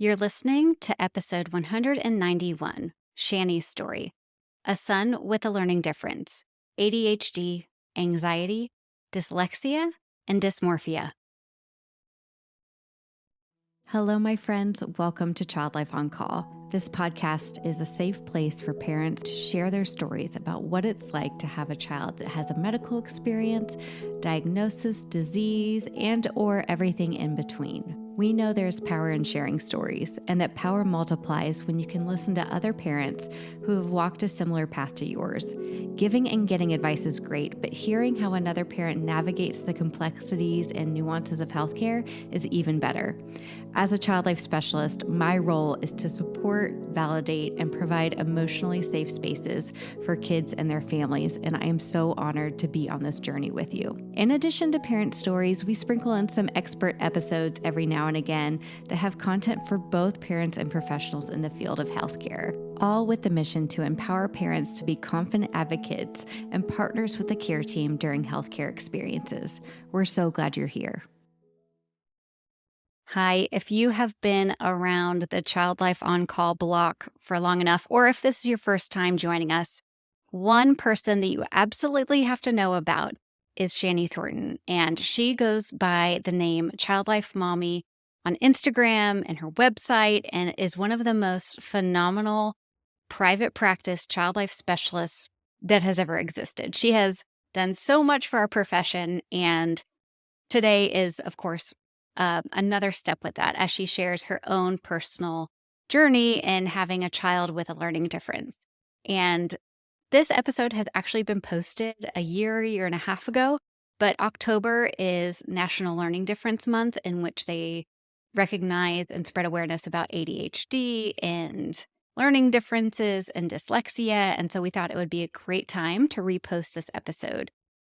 You're listening to episode 191, Shani's story, a son with a learning difference, ADHD, anxiety, dyslexia, and dysmorphia. Hello, my friends. Welcome to Child Life on Call. This podcast is a safe place for parents to share their stories about what it's like to have a child that has a medical experience, diagnosis, disease, and or everything in between. We know there's power in sharing stories, and that power multiplies when you can listen to other parents who have walked a similar path to yours. Giving and getting advice is great, but hearing how another parent navigates the complexities and nuances of healthcare is even better. As a child life specialist, my role is to support, validate, and provide emotionally safe spaces for kids and their families, and I am so honored to be on this journey with you. In addition to parent stories, we sprinkle in some expert episodes every now and again that have content for both parents and professionals in the field of healthcare, all with the mission to empower parents to be confident advocates and partners with the care team during healthcare experiences. We're so glad you're here. Hi, if you have been around the Child Life on Call block for long enough, or if this is your first time joining us, one person that you absolutely have to know about is Shani Thornton, and she goes by the name Child Life Mommy on Instagram and her website, and is one of the most phenomenal private practice child life specialists that has ever existed. She has done so much for our profession, and today is, of course, another step with that as she shares her own personal journey in having a child with a learning difference. And this episode has actually been posted a year and a half ago, but October is National Learning Difference Month, in which they recognize and spread awareness about ADHD and learning differences and dyslexia. And so we thought it would be a great time to repost this episode.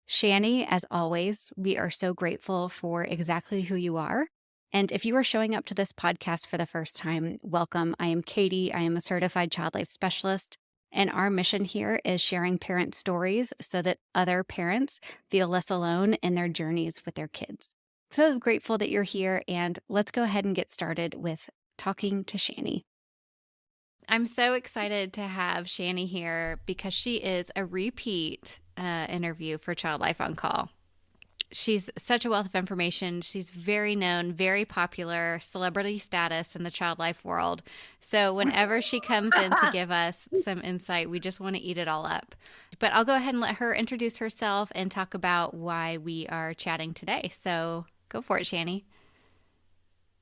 Shani, as always, we are so grateful for exactly who you are. And if you are showing up to this podcast for the first time, welcome. I am Katie. I am a certified child life specialist. And our mission here is sharing parent stories so that other parents feel less alone in their journeys with their kids. So grateful that you're here. And let's go ahead and get started with talking to Shani. I'm so excited to have Shani here because she is a repeat interview for Child Life on Call. She's such a wealth of information. She's very known, very popular, celebrity status in the child life world. So whenever she comes in to give us some insight, we just want to eat it all up. But I'll go ahead and let her introduce herself and talk about why we are chatting today. So go for it, Shani.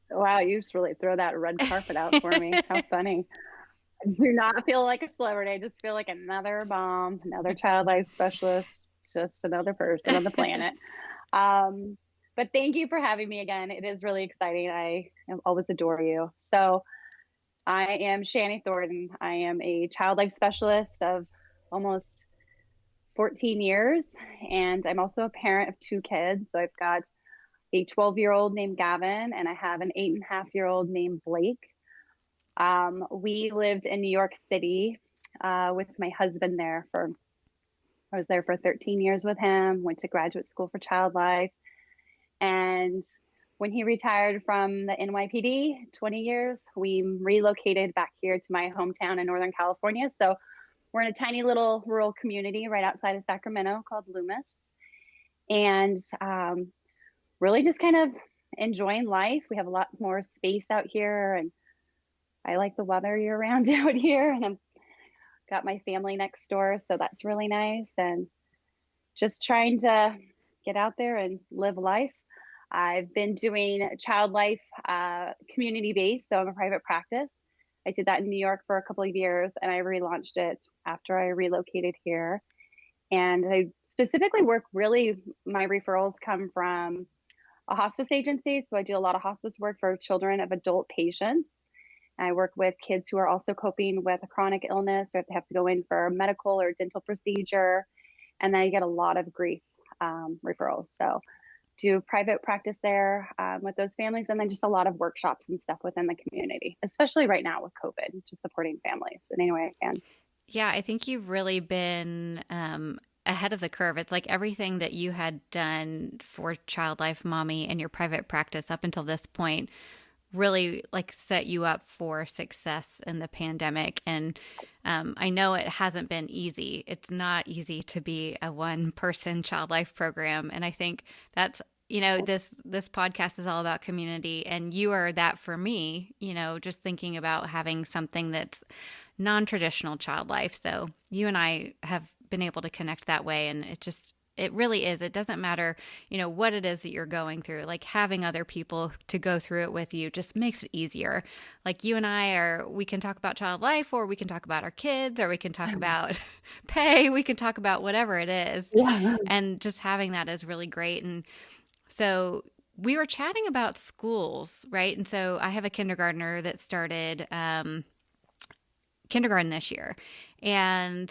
Wow, you just really throw that red carpet out for me. How funny. I do not feel like a celebrity. I just feel like another mom, another child life specialist, just another person on the planet. But thank you for having me again. It is really exciting. I always adore you. So I am Shani Thornton. I am a child life specialist of almost 14 years, and I'm also a parent of two kids. So I've got a 12-year-old named Gavin, and I have an 8.5-year-old named Blake. We lived in New York City with my husband there I was there for 13 years with him, went to graduate school for child life. And when he retired from the NYPD, 20 years, we relocated back here to my hometown in Northern California. So we're in a tiny little rural community right outside of Sacramento called Loomis. And really just kind of enjoying life. We have a lot more space out here, and I like the weather year round out here, and I've got my family next door. So that's really nice. And just trying to get out there and live life. I've been doing child life community-based, so I'm a private practice. I did that in New York for a couple of years, and I relaunched it after I relocated here. And I specifically work my referrals come from a hospice agency. So I do a lot of hospice work for children of adult patients. I work with kids who are also coping with a chronic illness, or if they have to go in for a medical or dental procedure. And then I get a lot of grief referrals. So do private practice there with those families, and then just a lot of workshops and stuff within the community, especially right now with COVID, just supporting families in any way I can. Yeah, I think you've really been ahead of the curve. It's like everything that you had done for Child Life Mommy and your private practice up until this point really like set you up for success in the pandemic. And I know it hasn't been easy. It's not easy to be a one person child life program. And I think that's, this podcast is all about community, and you are that for me, just thinking about having something that's non-traditional child life. So you and I have been able to connect that way, and it really is. It doesn't matter, what it is that you're going through. Like having other people to go through it with you just makes it easier. Like you and we can talk about child life, or we can talk about our kids, or we can talk about pay, we can talk about whatever it is. Yeah. And just having that is really great. And so we were chatting about schools, right? And so I have a kindergartner that started kindergarten this year, and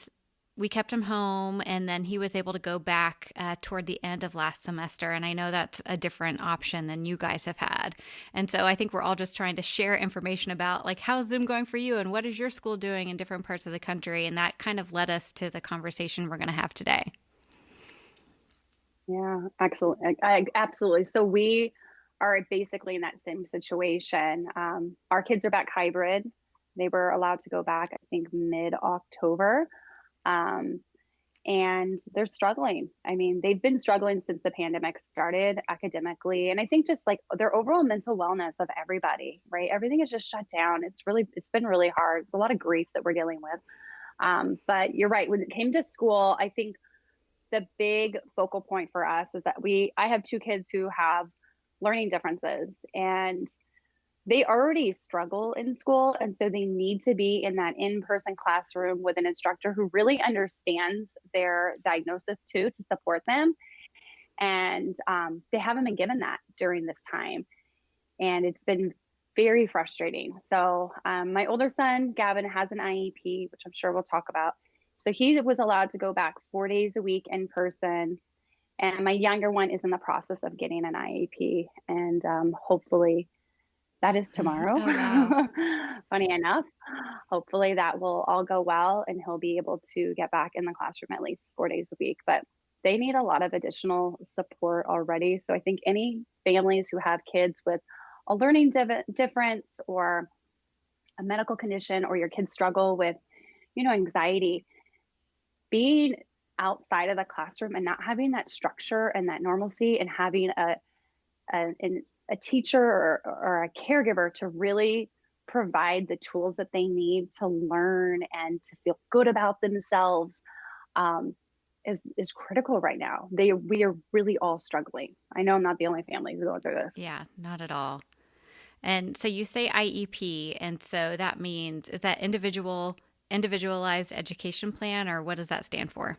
we kept him home, and then he was able to go back toward the end of last semester. And I know that's a different option than you guys have had. And so I think we're all just trying to share information about like, how's Zoom going for you, and what is your school doing in different parts of the country? And that kind of led us to the conversation we're going to have today. Yeah, excellent. Absolutely. So we are basically in that same situation. Our kids are back hybrid. They were allowed to go back, I think, mid-October. And they're struggling. I mean, they've been struggling since the pandemic started academically. And I think just like their overall mental wellness of everybody, right? Everything is just shut down. It's been really hard. It's a lot of grief that we're dealing with. But you're right. When it came to school, I think the big focal point for us is that I have two kids who have learning differences, and they already struggle in school. And so they need to be in that in-person classroom with an instructor who really understands their diagnosis too, to support them. And they haven't been given that during this time. And it's been very frustrating. So my older son, Gavin, has an IEP, which I'm sure we'll talk about. So he was allowed to go back 4 days a week in person. And my younger one is in the process of getting an IEP. And hopefully that is tomorrow. Oh, wow. Funny enough, hopefully that will all go well and he'll be able to get back in the classroom at least 4 days a week. But they need a lot of additional support already. So I think any families who have kids with a learning difference or a medical condition, or your kids struggle with, anxiety, being outside of the classroom and not having that structure and that normalcy, and having a teacher or a caregiver to really provide the tools that they need to learn and to feel good about themselves is critical right now. We are really all struggling. I know I'm not the only family who's going through this. Yeah, not at all. And so you say IEP, and so that means, is that individualized education plan, or what does that stand for?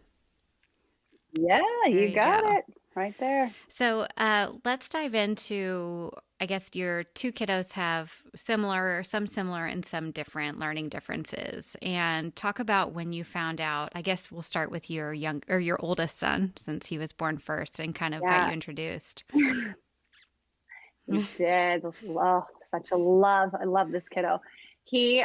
Yeah, There you you got go. it right there. So let's dive into, I guess your two kiddos have some similar and some different learning differences, and talk about when you found out. I guess we'll start with your your oldest son, since he was born first and kind of got Yeah, you introduced. he did. Oh, such a love. I love this kiddo. He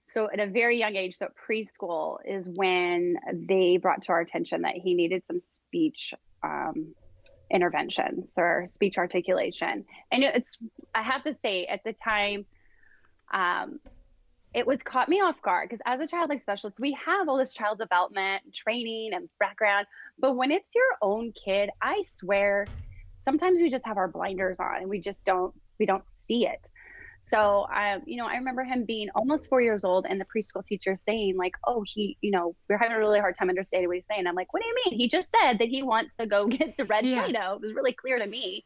So at a very young age, so preschool is when they brought to our attention that he needed some speech interventions or speech articulation. And I have to say, at the time, it was caught me off guard, because as a child life specialist, we have all this child development training and background. But when it's your own kid, I swear, sometimes we just have our blinders on and we don't see it. So, I remember him being almost 4 years old, and the preschool teacher saying like, "Oh, we're having a really hard time understanding what he's saying." I'm like, "What do you mean? He just said that he wants to go get the red Yeah. Play-Doh." It was really clear to me.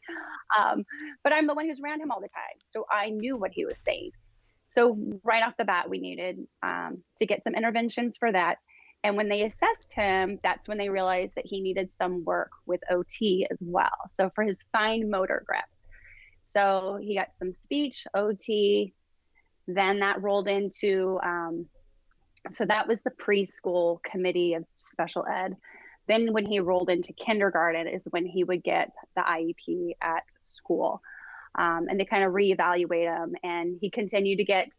But I'm the one who's around him all the time, so I knew what he was saying. So right off the bat, we needed to get some interventions for that. And when they assessed him, that's when they realized that he needed some work with OT as well. So for his fine motor grip. So he got some speech, OT, then that rolled into, so that was the preschool committee of special ed. Then when he rolled into kindergarten is when he would get the IEP at school. And they kind of reevaluate him, and he continued to get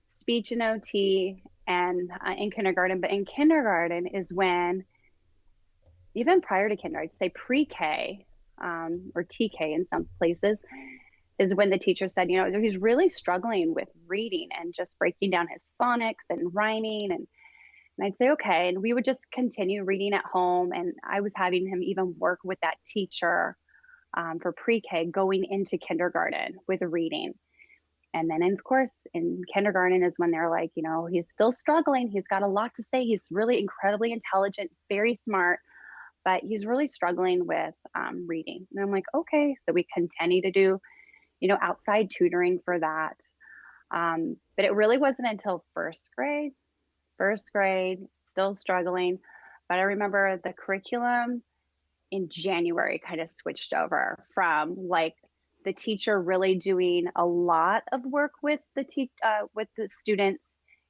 speech and OT and in kindergarten. But in kindergarten is when, even prior to kindergarten, I'd say pre-K or TK in some places, is when the teacher said, he's really struggling with reading and just breaking down his phonics and rhyming. And I'd say, okay. And we would just continue reading at home. And I was having him even work with that teacher for pre-K going into kindergarten with reading. And then, of course, in kindergarten is when they're like, he's still struggling. He's got a lot to say. He's really incredibly intelligent, very smart, but he's really struggling with reading. And I'm like, okay. So we continue to do, outside tutoring for that. But it really wasn't until first grade, still struggling. But I remember the curriculum in January kind of switched over from like the teacher really doing a lot of work with with the students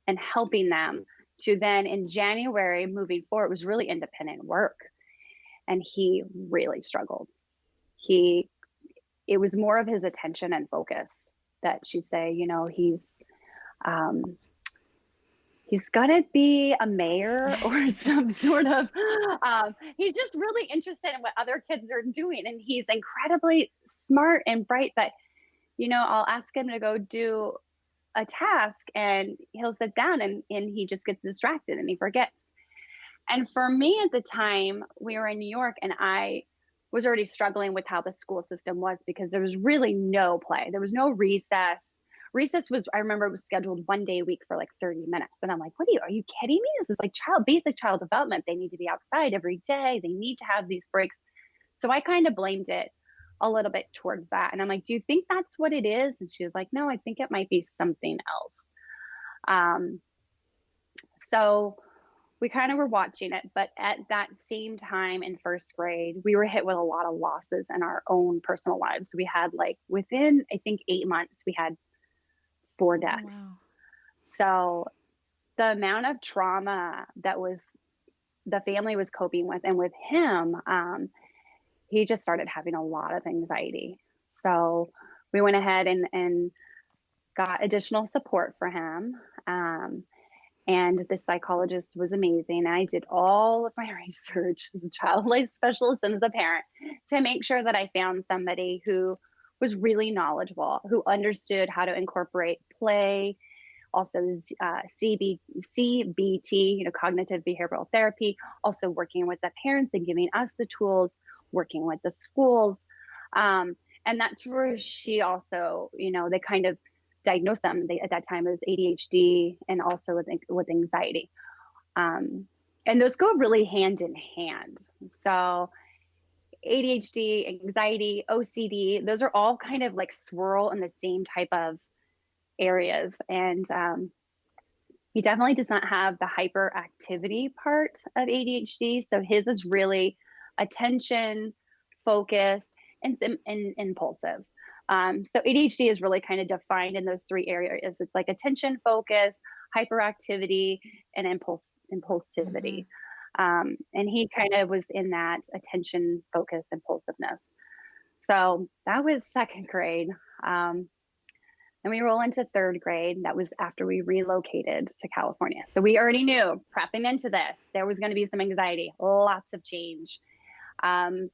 and helping them to then in January moving forward, it was really independent work. And he really struggled. It was more of his attention and focus that she say, um, he's gonna be a mayor or some sort of he's just really interested in what other kids are doing, and he's incredibly smart and bright, but I'll ask him to go do a task and he'll sit down and he just gets distracted and he forgets. And for me at the time, we were in New York and I was already struggling with how the school system was because there was really no play. There was no recess. Recess was, I remember it was scheduled one day a week for like 30 minutes. And I'm like, are you kidding me? This is like basic child development. They need to be outside every day. They need to have these breaks. So I kind of blamed it a little bit towards that. And I'm like, do you think that's what it is? And she was like, no, I think it might be something else. So we kind of were watching it, but at that same time in first grade, we were hit with a lot of losses in our own personal lives. We had like within, I think 8 months, we had 4 deaths. Wow. So the amount of trauma that the family was coping with, and with him, he just started having a lot of anxiety. So we went ahead and got additional support for him. And the psychologist was amazing. I did all of my research as a child life specialist and as a parent to make sure that I found somebody who was really knowledgeable, who understood how to incorporate play, also CBT, cognitive behavioral therapy, also working with the parents and giving us the tools, working with the schools. And that's where she also, they kind of diagnosed them at that time as ADHD and also with anxiety. And those go really hand in hand. So ADHD, anxiety, OCD, those are all kind of like swirl in the same type of areas. And he definitely does not have the hyperactivity part of ADHD. So his is really attention, focus, and impulsive. So ADHD is really kind of defined in those 3 areas. It's like attention, focus, hyperactivity, and impulsivity. And he kind of was in that attention, focus, impulsiveness. So that was second grade. And we roll into third grade. That was after we relocated to California. So we already knew prepping into this, there was going to be some anxiety, lots of change. And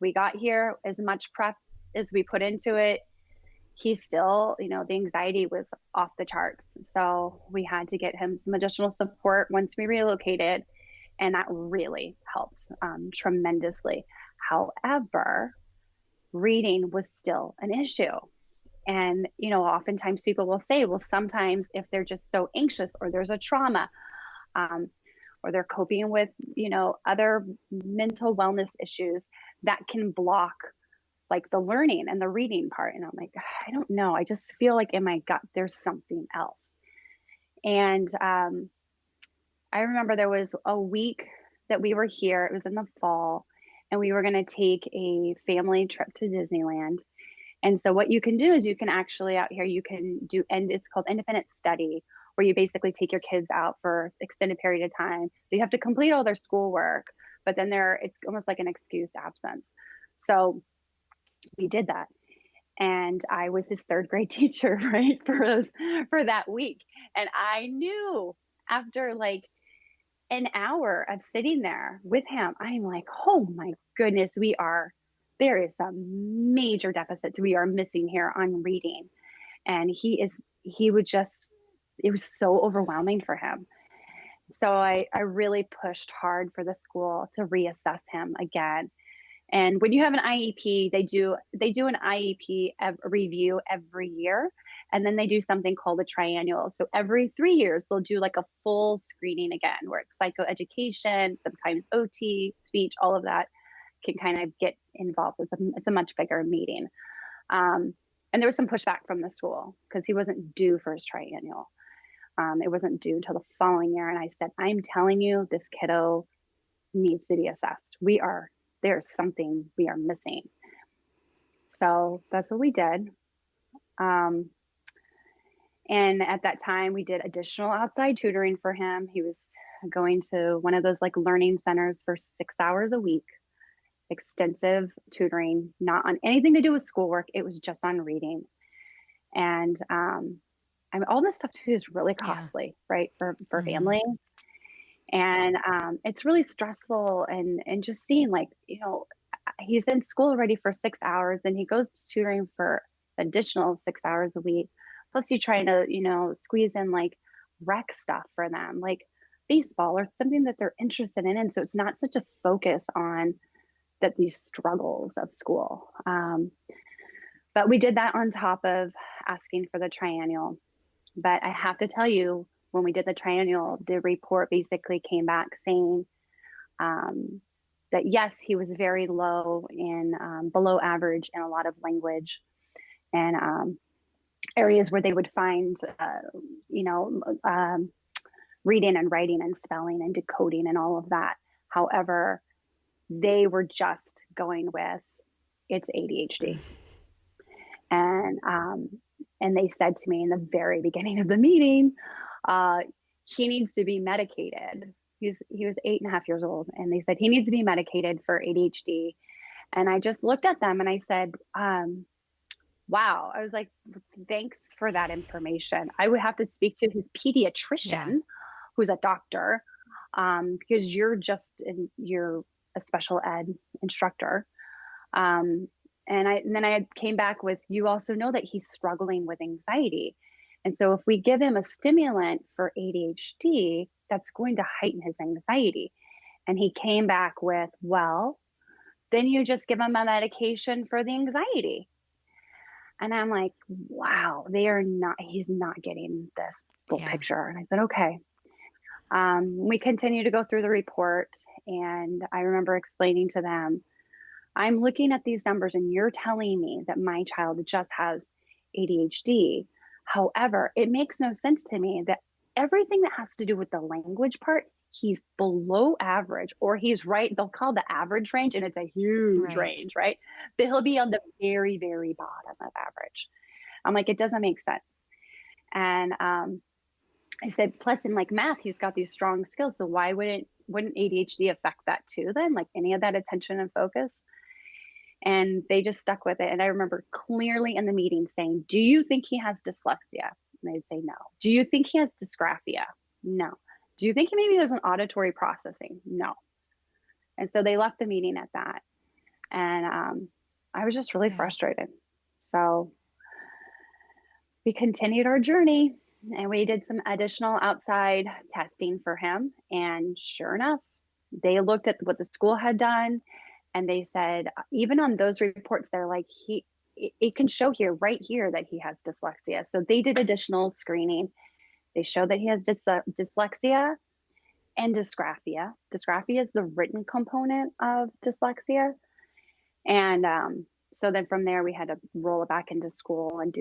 we got here as much prep as we put into it. He still, the anxiety was off the charts. So we had to get him some additional support once we relocated. And that really helped tremendously. However, reading was still an issue. And, oftentimes people will say, well, sometimes if they're just so anxious or there's a trauma or they're coping with, other mental wellness issues, that can block like the learning and the reading part. And I'm like, I don't know. I just feel like in my gut, there's something else. And I remember there was a week that we were here. It was in the fall, and we were going to take a family trip to Disneyland. And so what you can do is you can actually out here, you can do, and it's called independent study, where you basically take your kids out for extended period of time. They have to complete all their schoolwork, but then it's almost like an excused absence. So we did that. And I was his third grade teacher, right, for that week. And I knew after like an hour of sitting there with him, I'm like, oh my goodness, we are there is some major deficits we are missing here on reading. And he would just, it was so overwhelming for him. So I really pushed hard for the school to reassess him again. And when you have an IEP, they do an IEP review every year, and then they do something called a triennial. So every 3 years, they'll do like a full screening again, where it's psychoeducation, sometimes OT, speech, all of that can kind of get involved. It's a much bigger meeting. And there was some pushback from the school because he wasn't due for his triennial. It wasn't due until the following year. And I said, I'm telling you, this kiddo needs to be assessed. There's something we are missing. So that's what we did. And at that time, we did additional outside tutoring for him. He was going to one of those like learning centers for 6 hours a week, extensive tutoring, not on anything to do with schoolwork. It was just on reading. And I mean, all this stuff too is really costly, right, for families. And it's really stressful, and just seeing like, he's in school already for 6 hours, and he goes to tutoring for additional 6 hours a week. Plus you're trying to, squeeze in like rec stuff for them, like baseball or something that they're interested in. And so it's not such a focus on these struggles of school. But we did that on top of asking for the triennial. But I have to tell you, when we did the triennial, the report basically came back saying that yes, he was very low in below average in a lot of language and areas where they would find, reading and writing and spelling and decoding and all of that. However, they were just going with it's ADHD. And they said to me in the very beginning of the meeting, he needs to be medicated. He was 8.5 years old, and they said he needs to be medicated for ADHD. And I just looked at them and I said, wow. I was like, thanks for that information. I would have to speak to his pediatrician, who's a doctor, because you're a special ed instructor. And then I came back with, you also know that he's struggling with anxiety. And so if we give him a stimulant for ADHD, that's going to heighten his anxiety. And he came back with, well, then you just give him a medication for the anxiety. And I'm like, wow, he's not getting this full picture. And I said, okay. We continue to go through the report. And I remember explaining to them, I'm looking at these numbers and you're telling me that my child just has ADHD. However, it makes no sense to me that everything that has to do with the language part, he's below average, or he's right. They'll call the average range, and it's a huge range, right? But he'll be on the very, very bottom of average. I'm like, it doesn't make sense. And I said, plus in like math, he's got these strong skills. So why wouldn't ADHD affect that too then? Like any of that attention and focus? And they just stuck with it. And I remember clearly in the meeting saying, do you think he has dyslexia? And they'd say, no. Do you think he has dysgraphia? No. Do you think maybe there's an auditory processing? No. And so they left the meeting at that. And I was just really frustrated. So we continued our journey and we did some additional outside testing for him. And sure enough, they looked at what the school had done. And they said, even on those reports, they're like, it can show right here that he has dyslexia. So they did additional screening. They showed that he has dyslexia and dysgraphia. Dysgraphia is the written component of dyslexia. And so then from there, we had to roll it back into school and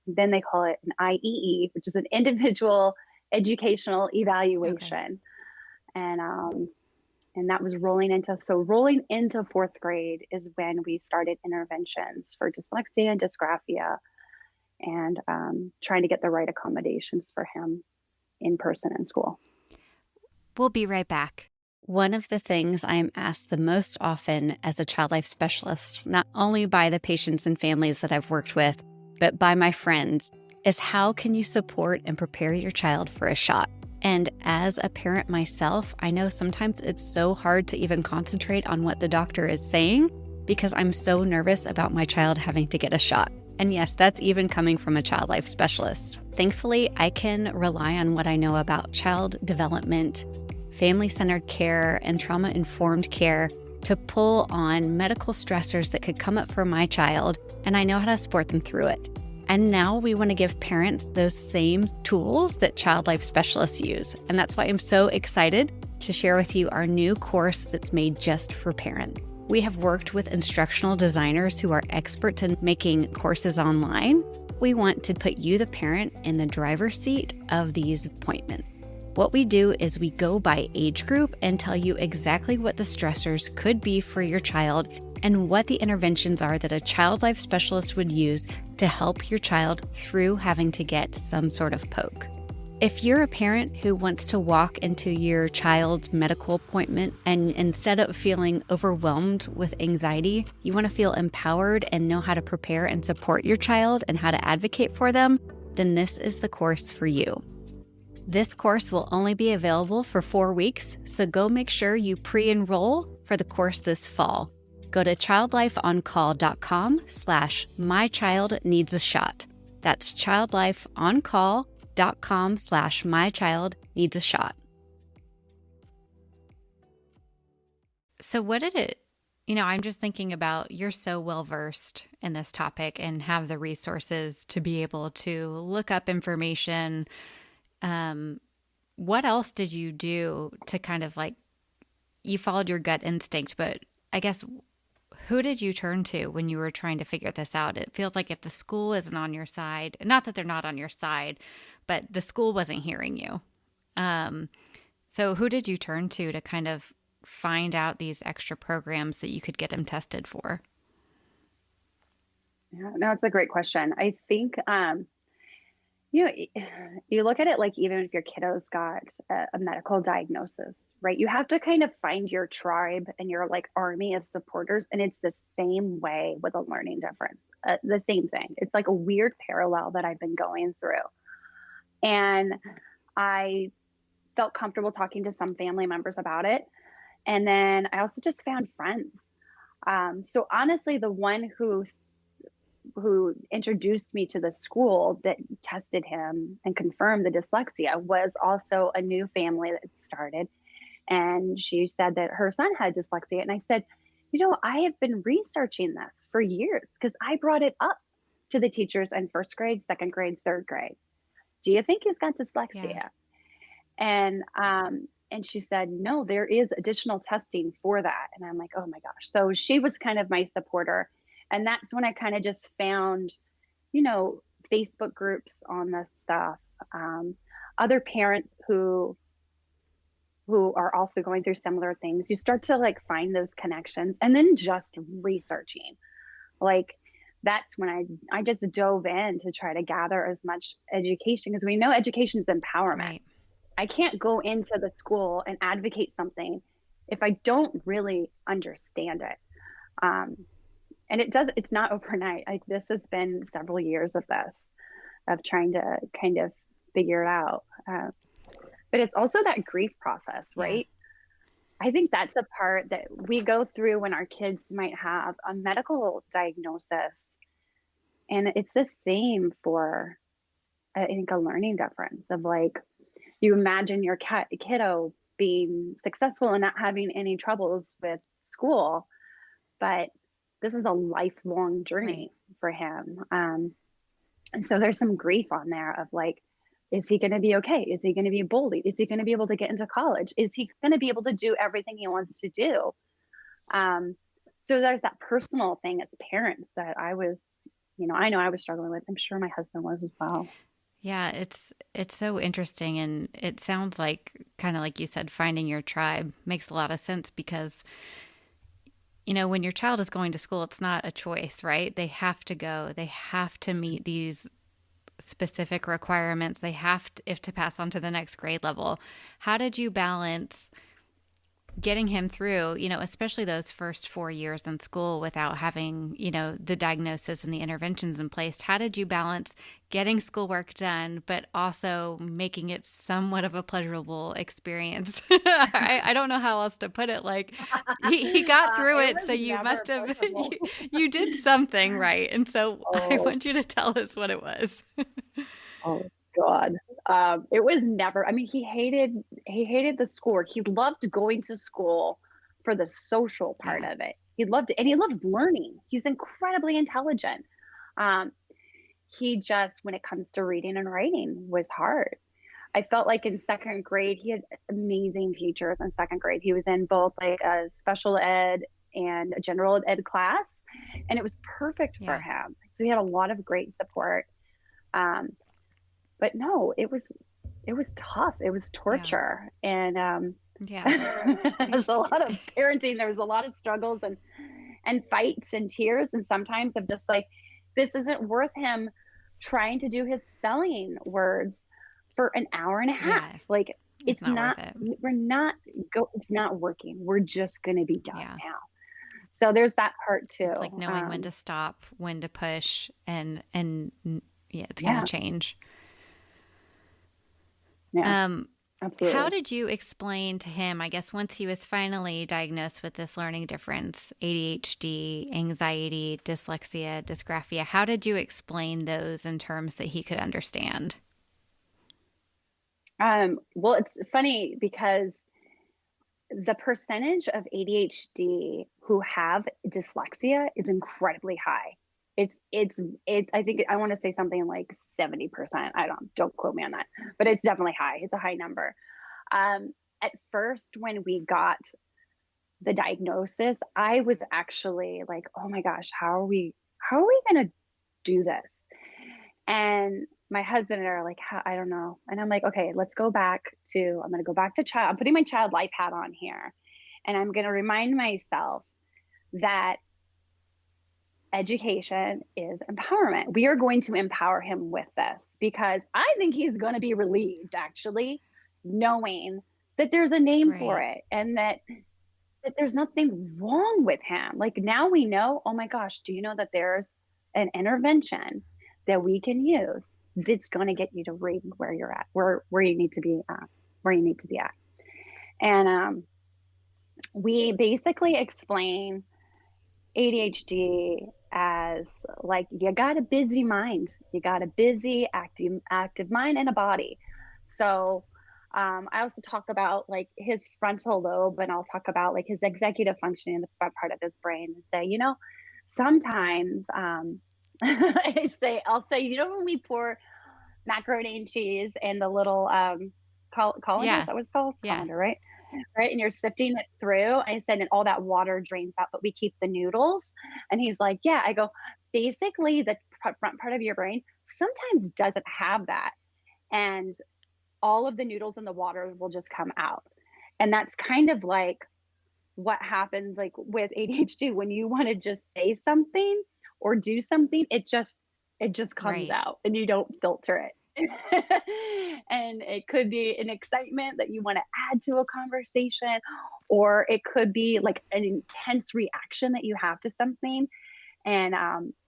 then they call it an IEE, which is an individual educational evaluation. Okay. And that was rolling into fourth grade is when we started interventions for dyslexia and dysgraphia and trying to get the right accommodations for him in person in school. We'll be right back. One of the things I am asked the most often as a child life specialist, not only by the patients and families that I've worked with, but by my friends, is how can you support and prepare your child for a shot? And as a parent myself, I know sometimes it's so hard to even concentrate on what the doctor is saying because I'm so nervous about my child having to get a shot. And yes, that's even coming from a child life specialist. Thankfully, I can rely on what I know about child development, family-centered care, and trauma-informed care to pull on medical stressors that could come up for my child, and I know how to support them through it. And now we want to give parents those same tools that child life specialists use. And that's why I'm so excited to share with you our new course that's made just for parents. We have worked with instructional designers who are experts in making courses online. We want to put you, the parent, in the driver's seat of these appointments. What we do is we go by age group and tell you exactly what the stressors could be for your child and what the interventions are that a child life specialist would use to help your child through having to get some sort of poke. If you're a parent who wants to walk into your child's medical appointment and instead of feeling overwhelmed with anxiety, you want to feel empowered and know how to prepare and support your child and how to advocate for them, then this is the course for you. This course will only be available for 4 weeks, so go make sure you pre-enroll for the course this fall. Go to childlifeoncall.com/mychildneedsashot. That's childlifeoncall.com/mychildneedsashot. So what did it, I'm just thinking about, you're so well-versed in this topic and have the resources to be able to look up information. What else did you do to kind of you followed your gut instinct, but I guess who did you turn to when you were trying to figure this out? It feels like if the school isn't on your side, not that they're not on your side, but the school wasn't hearing you. So who did you turn to kind of find out these extra programs that you could get them tested for? Yeah, no, it's a great question. I think, you look at it like even if your kiddo's got a medical diagnosis, right? You have to kind of find your tribe and your army of supporters. And it's the same way with a learning difference, the same thing. It's like a weird parallel that I've been going through. And I felt comfortable talking to some family members about it. And then I also just found friends. So honestly, the one who introduced me to the school that tested him and confirmed the dyslexia was also a new family that started. And she said that her son had dyslexia. And I said, I have been researching this for years because I brought it up to the teachers in first grade, second grade, third grade. Do you think he's got dyslexia? Yeah. And she said, no, there is additional testing for that. And I'm like, oh my gosh. So she was kind of my supporter. And that's when I kind of just found, Facebook groups on this stuff, other parents who are also going through similar things. You start to find those connections, and then just researching. That's when I just dove in to try to gather as much education, because we know education is empowerment. Right. I can't go into the school and advocate something if I don't really understand it. And it's not overnight. This has been several years of trying to kind of figure it out. But it's also that grief process, right? Yeah. I think that's a part that we go through when our kids might have a medical diagnosis. And it's the same for, I think, a learning difference of you imagine your kiddo being successful and not having any troubles with school, but this is a lifelong journey for him. And so there's some grief on there of is he going to be okay? Is he going to be bullied? Is he going to be able to get into college? Is he going to be able to do everything he wants to do? So there's that personal thing as parents that I was, I know I was struggling with. I'm sure my husband was as well. Yeah, it's so interesting. And it sounds like, kind of like you said, finding your tribe makes a lot of sense because when your child is going to school, it's not a choice, right? They have to go. They have to meet these specific requirements. They have to, if to pass on to the next grade level. How did you balance getting him through, especially those first 4 years in school without having, the diagnosis and the interventions in place. How did you balance getting schoolwork done, but also making it somewhat of a pleasurable experience? I don't know how else to put it. Like he got through It it. was So you never must have, pleasurable. you did something right. And so I Oh, want you to tell us what it was. oh God. It was never, I mean, he hated the schoolwork. He loved going to school for the social part Yeah. of it. He loved it, and he loves learning. He's incredibly intelligent. Um, he just, when it comes to reading and writing, was hard. I felt like in second grade, he had amazing teachers in second grade. He was in both like a special ed and a general ed class, and it was perfect for Yeah. him. So he had a lot of great support. Um, but no, it was tough. It was Yeah. torture, and Yeah. there was a lot of parenting. There was a lot of struggles and fights and tears, and sometimes of just like, this isn't worth him trying to do his spelling words for an hour and a half. Yeah. Like, It's it's not not. worth it. We're not go. It's not working. We're just going to be done Yeah. now. So there's that part too. It's like knowing when to stop, when to push, and yeah, it's going to Yeah, change. yeah, Um, how absolutely. did you explain to him, I guess, once he was finally diagnosed with this learning difference, ADHD, anxiety, dyslexia, dysgraphia, how did you explain those in terms that he could understand? Well, it's funny because the percentage of ADHD who have dyslexia is incredibly high. It's I think I want to say something like 70%. Don't quote me on that, but it's definitely high. It's a high number. At first when we got the diagnosis, I was actually like, "Oh my gosh, how are we going to do this?" And my husband and I are like, I don't know. And I'm like, okay, I'm going to go back to child. I'm putting my child life hat on here. And I'm going to remind myself that education is empowerment. We are going to empower him with this because I think he's going to be relieved, actually, knowing that there's a name for Right. it and that there's nothing wrong with him. Like now we know, oh my gosh, do you know that there's an intervention that we can use that's going to get you to read where you're at, where you need to be at, where you need to be at. And we basically explain ADHD as like you got a busy mind, you got a busy active mind and a body. So I also talk about like his frontal lobe, and I'll talk about like his executive functioning in the front part of his brain, and say, sometimes I'll say, when we pour macaroni and cheese in the little colander, is Yeah. that what it's called? Yeah. Colander, right? Right. And you're sifting it through. I said, and all that water drains out, but we keep the noodles. And he's like, yeah. I go, basically, the front part of your brain sometimes doesn't have that. And all of the noodles in the water will just come out. And that's kind of like what happens like with ADHD when you want to just say something or do something, it just comes Right. out and you don't filter it. And it could be an excitement that you want to add to a conversation, or it could be like an intense reaction that you have to something. And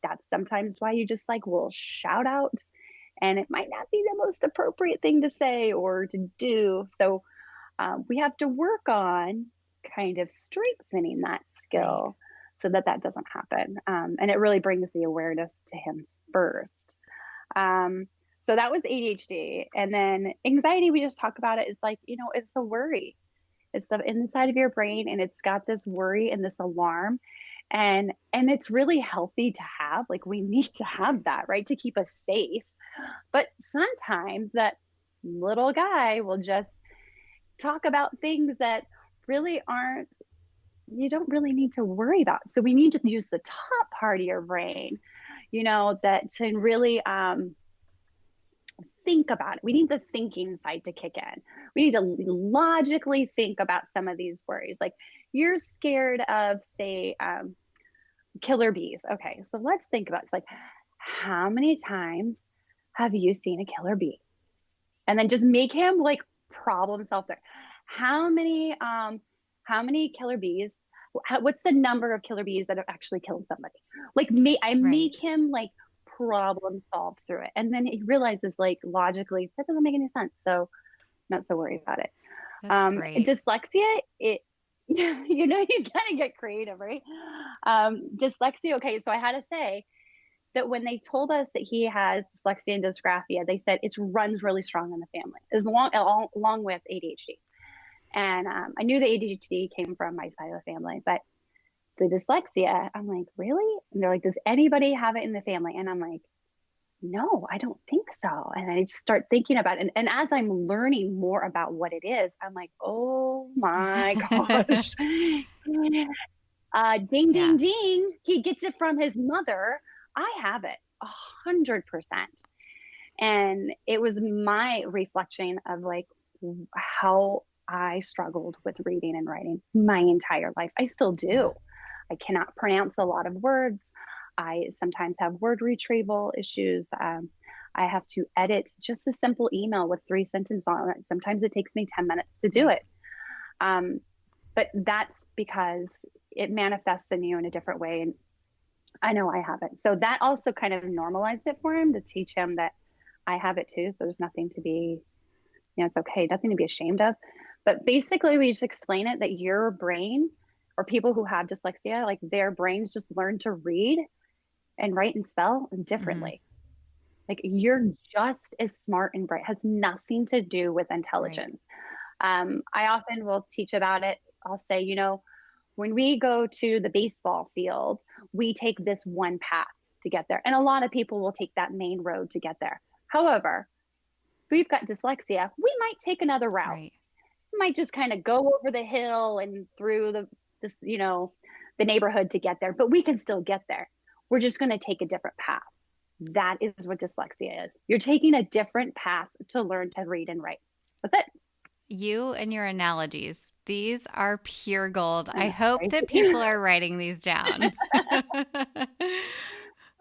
that's sometimes why you just like will shout out, and it might not be the most appropriate thing to say or to do. So we have to work on kind of strengthening that Right. skill so that that doesn't happen. And it really brings the awareness to him first. Um, so that was ADHD. And then anxiety, we just talk about it, is like, it's the worry. It's the inside of your brain, and it's got this worry and this alarm. And it's really healthy to have. Like we need to have that, right? To keep us safe. But sometimes that little guy will just talk about things that really aren't, you don't really need to worry about. So we need to use the top part of your brain, that to really think about it. We need the thinking side to kick in. We need to logically think about some of these worries. Like you're scared of, say, killer bees. Okay, so let's think about it. It's like, how many times have you seen a killer bee? And then just make him like problem solve there. How many how many killer bees, what's the number of killer bees that have actually killed somebody? Like I Right. make him like problem solve through it. And then he realizes like logically that doesn't make any sense. So not so worried about it. That's great. Dyslexia, it you know, you kind of get creative, right? Dyslexia, okay, so I had to say that when they told us that he has dyslexia and dysgraphia, they said it runs really strong in the family, along with ADHD. And I knew the ADHD came from my side of the family, but the dyslexia, I'm like, really? And they're like, does anybody have it in the family? And I'm like, no, I don't think so. And I just start thinking about it. And as I'm learning more about what it is, I'm like, oh my gosh. Ding, ding, Yeah. ding. He gets it from his mother. I have it 100%. And it was my reflection of like how I struggled with reading and writing my entire life. I still Yeah. do. I cannot pronounce a lot of words. I sometimes have word retrieval issues. I have to edit just a simple email with 3 sentences on it. Sometimes it takes me 10 minutes to do Right. it. Um, but that's because it manifests in you in a different way. And I know I have it. So that also kind of normalized it for him to teach him that I have it too. So there's nothing to be, it's okay, nothing to be ashamed of. But basically, we just explain it that your brain, or people who have dyslexia, like their brains just learn to read and write and spell Hmm. differently. Like you're just as smart and bright, has nothing to do with Right. intelligence. I often will teach about it. I'll say, when we go to the baseball field, we take this one path to get there. And a lot of people will take that main road to get there. However, if we've got dyslexia, we might take another route. Right. We might just kind of go over the hill and through the neighborhood to get there, but we can still get there. We're just going to take a different path. That is what dyslexia is. You're taking a different path to learn to read and write. That's it. You and your analogies, these are pure gold. I I know, hope right? that people are writing these down.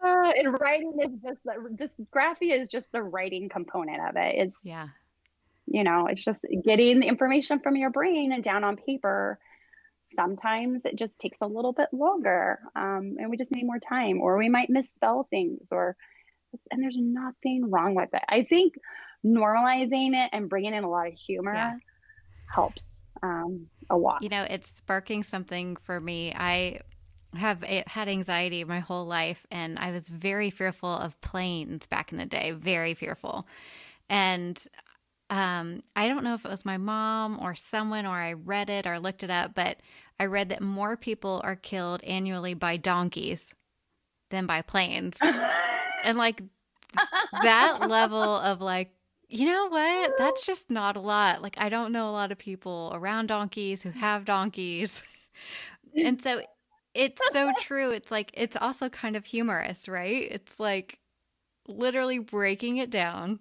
And writing is just dysgraphia is just the writing component of it. Yeah. It's just getting the information from your brain and down on paper. Sometimes it just takes a little bit longer, and we just need more time, or we might misspell things, and there's nothing wrong with it. I think normalizing it and bringing in a lot of Yeah. humor helps a lot. It's sparking something for me. I have had anxiety my whole life, and I was very fearful of planes back in the day, very fearful. And I don't know if it was my mom or someone, or I read it or looked it up, but I read that more people are killed annually by donkeys than by planes. And like that level of like, you know what? That's just not a lot. Like, I don't know a lot of people around donkeys who have donkeys. And so it's so true. It's like, it's also kind of humorous, right? It's like literally breaking it down,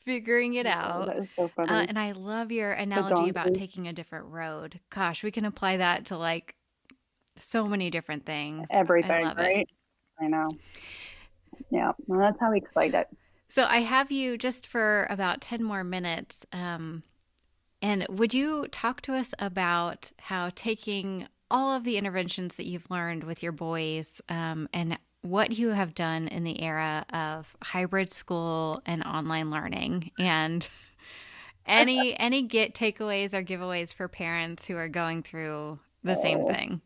figuring it Oh, out. that is so funny. And I love your The analogy about donkey, taking a different road. Gosh, we can apply that to like so many different things. I everything, love it. right? I know. Yeah, well, that's how we explained it. So I have you just for about 10 more minutes. And would you talk to us about how taking all of the interventions that you've learned with your boys and what you have done in the era of hybrid school and online learning, and any get takeaways or giveaways for parents who are going through the same Oh, thing?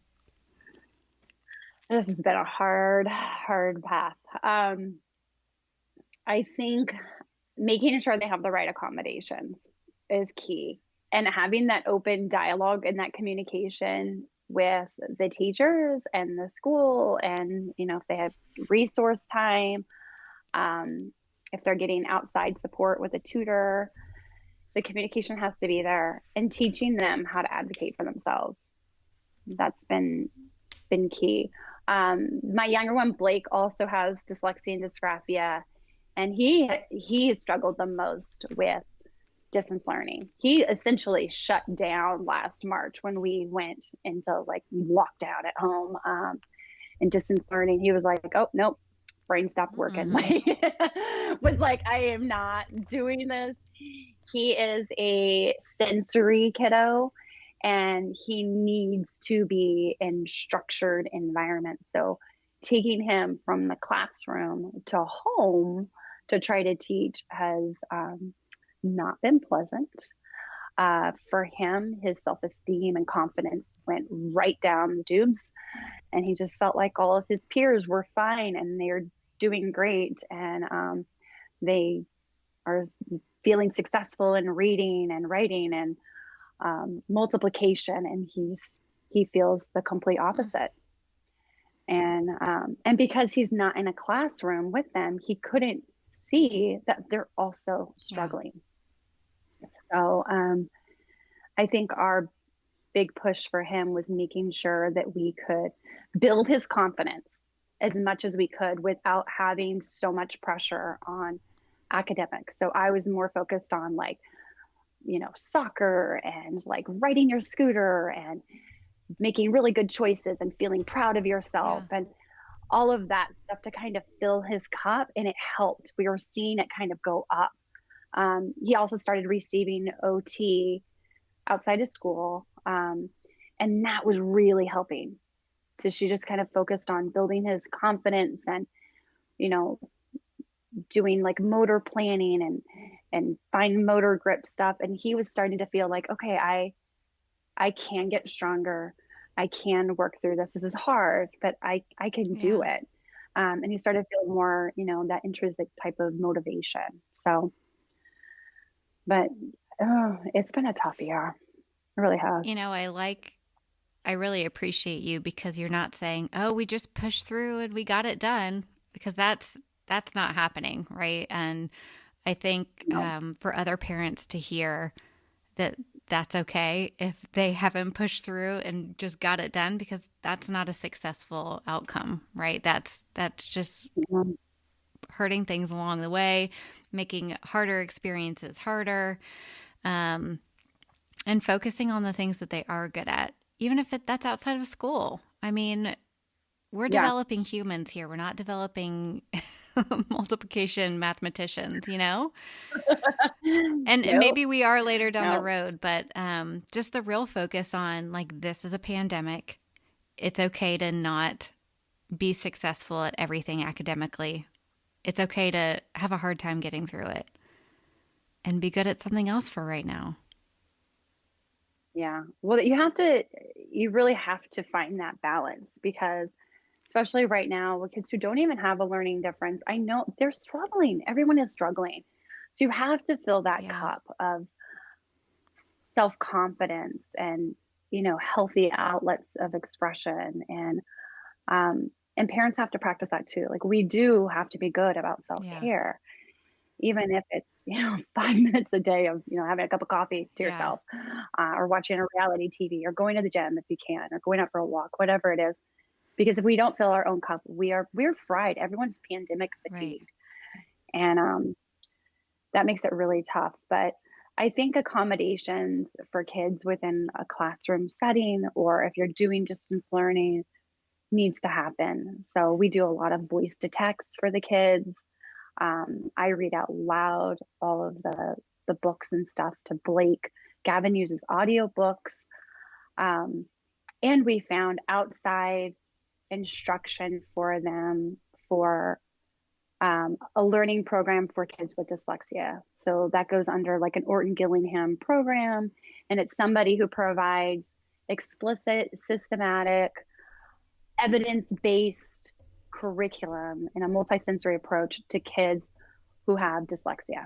this has been a hard, hard path. I think making sure they have the right accommodations is key, and having that open dialogue and that communication with the teachers and the school, and if they have resource time, um, if they're getting outside support with a tutor, the communication has to be there, and teaching them how to advocate for themselves. That's been key. My younger one, Blake, also has dyslexia and dysgraphia, and he has struggled the most with distance learning. He essentially shut down last March when we went into like lockdown at home, and distance learning. He was like, "Oh nope, brain stopped working." Mm-hmm. Like, was like, "I am not doing this." He is a sensory kiddo, and he needs to be in structured environments. So taking him from the classroom to home to try to teach has not been pleasant. For him, his self-esteem and confidence went right down the tubes, and he just felt like all of his peers were fine and they're doing great, and they are feeling successful in reading and writing and multiplication, and he feels the complete opposite. And because he's not in a classroom with them, he couldn't see that they're also struggling. Yeah. So I think our big push for him was making sure that we could build his confidence as much as we could without having so much pressure on academics. So I was more focused on like, soccer and like riding your scooter and making really good choices and feeling proud of yourself and all of that stuff to kind of fill his cup. And it helped. We were seeing it kind of go up. He also started receiving OT outside of school. And that was really helping. So she just kind of focused on building his confidence and, doing like motor planning and fine motor grip stuff. And he was starting to feel like, okay, I can get stronger. I can work through this. This is hard, but I can do it. And he started feeling more, that intrinsic type of motivation. So, but it's been a tough year. It really has. I really appreciate you because you're not saying, "Oh, we just pushed through and we got it done," because that's not happening, right? And I think for other parents to hear that that's okay if they haven't pushed through and just got it done, because that's not a successful outcome, right? That's just hurting things along the way, making harder experiences harder, and focusing on the things that they are good at, even if that's outside of school. I mean, we're developing humans here. We're not developing multiplication mathematicians, And maybe we are later down the road, but just the real focus on like, this is a pandemic. It's okay to not be successful at everything academically. It's okay to have a hard time getting through it and be good at something else for right now. Yeah. Well, you really have to find that balance, because especially right now with kids who don't even have a learning difference, I know they're struggling. Everyone is struggling. So you have to fill that cup of self-confidence and, healthy outlets of expression. And parents have to practice that too. Like, we do have to be good about self-care. Even if it's 5 minutes a day of having a cup of coffee to yourself, or watching a reality TV, or going to the gym if you can, or going out for a walk, whatever it is. Because if we don't fill our own cup, we're fried. Everyone's pandemic fatigued, and that makes it really tough. But I think accommodations for kids within a classroom setting, or if you're doing distance learning, needs to happen. So we do a lot of voice to text for the kids. I read out loud all of the books and stuff to Blake. Gavin uses audiobooks. And we found outside instruction for them for a learning program for kids with dyslexia. So that goes under like an Orton Gillingham program. And it's somebody who provides explicit, systematic, evidence-based curriculum and a multisensory approach to kids who have dyslexia.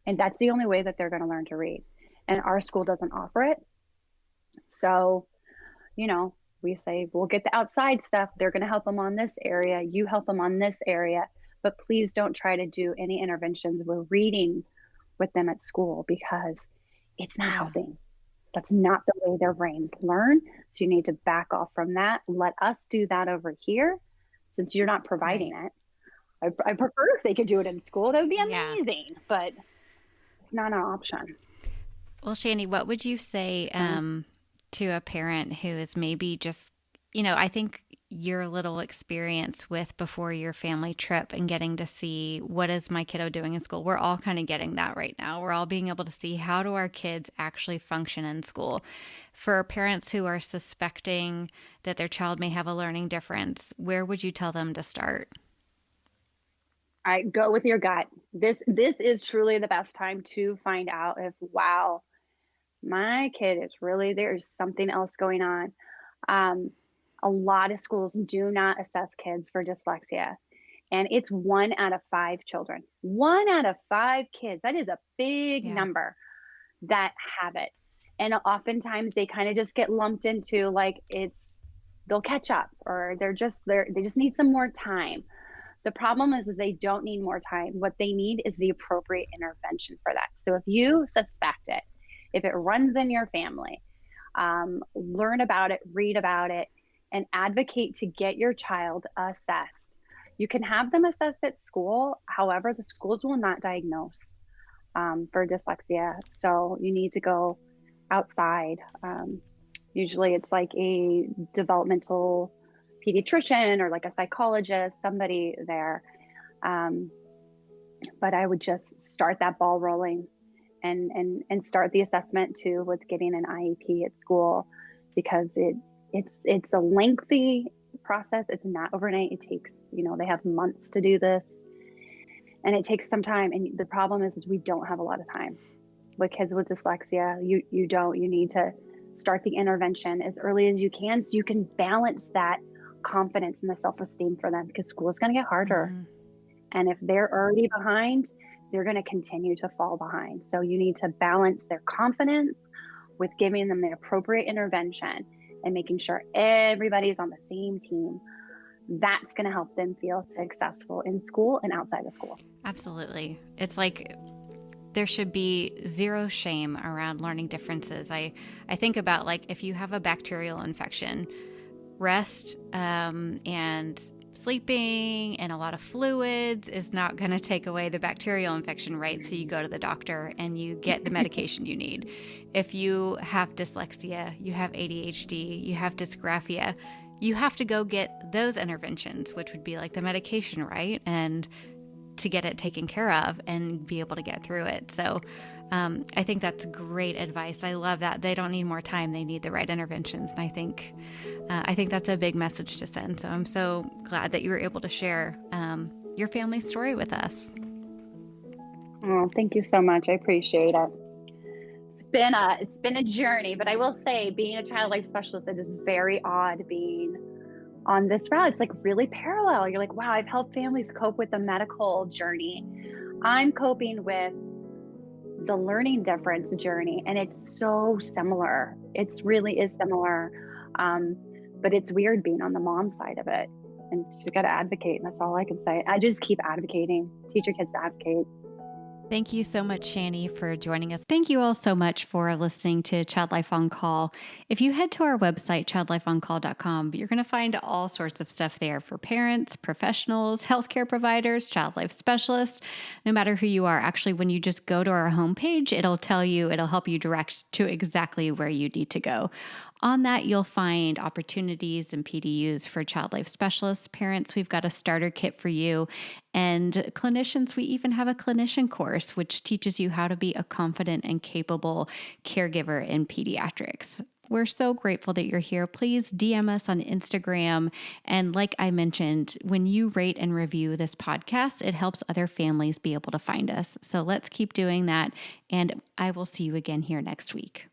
And that's the only way that they're going to learn to read. And our school doesn't offer it. So, we say, we'll get the outside stuff. They're going to help them on this area. You help them on this area. But please don't try to do any interventions with reading with them at school, because it's not helping. That's not the way their brains learn. So you need to back off from that. Let us do that over here, since you're not providing it. I prefer if they could do it in school. That would be amazing, but it's not an option. Well, Shani, what would you say to a parent who is maybe just, I think your little experience with before your family trip and getting to see what is my kiddo doing in school. We're all kind of getting that right now. We're all being able to see how do our kids actually function in school. For parents who are suspecting that their child may have a learning difference, where would you tell them to start? I go with your gut. This is truly the best time to find out if, wow, my kid is really, there's something else going on. Um, a lot of schools do not assess kids for dyslexia, and it's 1 out of 5 children. 1 out of 5 kids. That is a big Yeah. number that have it. And oftentimes they kind of just get lumped into like they'll catch up, or they just need some more time. The problem is they don't need more time. What they need is the appropriate intervention for that. So if you suspect it, if it runs in your family, learn about it, read about it, and advocate to get your child assessed. You can have them assessed at school. However, the schools will not diagnose for dyslexia. So you need to go outside. Usually it's like a developmental pediatrician or like a psychologist, somebody there. But I would just start that ball rolling and start the assessment too with getting an IEP at school, because it's a lengthy process. It's not overnight. It takes, they have months to do this, and it takes some time. And the problem is we don't have a lot of time with kids with dyslexia. You need to start the intervention as early as you can, so you can balance that confidence and the self-esteem for them, because school is going to get harder. Mm-hmm. And if they're already behind, they're going to continue to fall behind. So you need to balance their confidence with giving them the appropriate intervention and making sure everybody's on the same team. That's going to help them feel successful in school and outside of school. Absolutely. It's like there should be zero shame around learning differences. I think about, like, if you have a bacterial infection, rest and sleeping and a lot of fluids is not going to take away the bacterial infection, right? So you go to the doctor and you get the medication you need. If you have dyslexia, you have ADHD, you have dysgraphia, you have to go get those interventions, which would be like the medication, right? And to get it taken care of and be able to get through it. So I think that's great advice. I love that. They don't need more time. They need the right interventions. And I think that's a big message to send. So I'm so glad that you were able to share your family story with us. Oh, thank you so much. I appreciate it. It's been a journey, but I will say, being a child life specialist, it is very odd being on this route. It's like really parallel. You're like, wow, I've helped families cope with the medical journey. I'm coping with the learning difference journey, and it's so similar. It really is similar. But it's weird being on the mom side of it, and you got to advocate. And that's all I can say. I just keep advocating. Teach your kids to advocate. Thank you so much, Shani, for joining us. Thank you all so much for listening to Child Life on Call. If you head to our website, childlifeoncall.com, you're going to find all sorts of stuff there for parents, professionals, healthcare providers, child life specialists, no matter who you are. Actually, when you just go to our homepage, it'll help you direct to exactly where you need to go. On that, you'll find opportunities and PDUs for child life specialists, parents. We've got a starter kit for you. And clinicians, we even have a clinician course, which teaches you how to be a confident and capable caregiver in pediatrics. We're so grateful that you're here. Please DM us on Instagram. And like I mentioned, when you rate and review this podcast, it helps other families be able to find us. So let's keep doing that. And I will see you again here next week.